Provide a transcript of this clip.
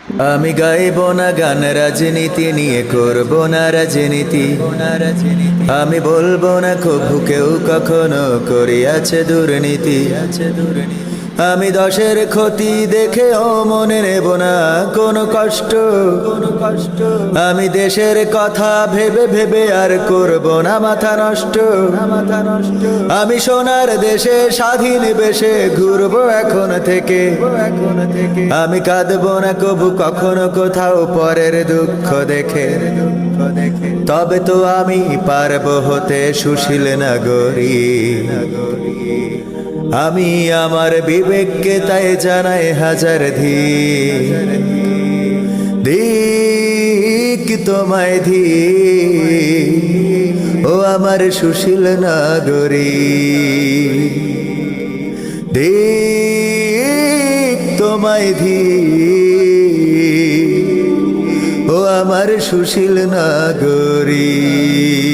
আমি গাইব না গান রাজনীতি নিয়ে, করব না রাজনীতি। আমি বলবো না কভু কেউ কখনো করিয়াছে দুর্নীতি। আমি দশের ক্ষতি দেখেও মনে নেব না কোনো কষ্ট। আমি দেশের কথা ভেবে ভেবে আর করব না মাথা নষ্ট। আমি সোনার দেশে স্বাধীন বেশে ঘুরবো এখন থেকে। আমি কাঁদবো না কবু কখনো কোথাও পরের দুঃখ দেখে। তবে তো আমি পারবো হতে সুশীল নাগরিক। আমি আমার বিবেককে তাই জানাই হাজার ধিক তোমায় ও আমার সুশীল নাগরিক। ধিক তোমায় ও আমার সুশীল নাগরিক।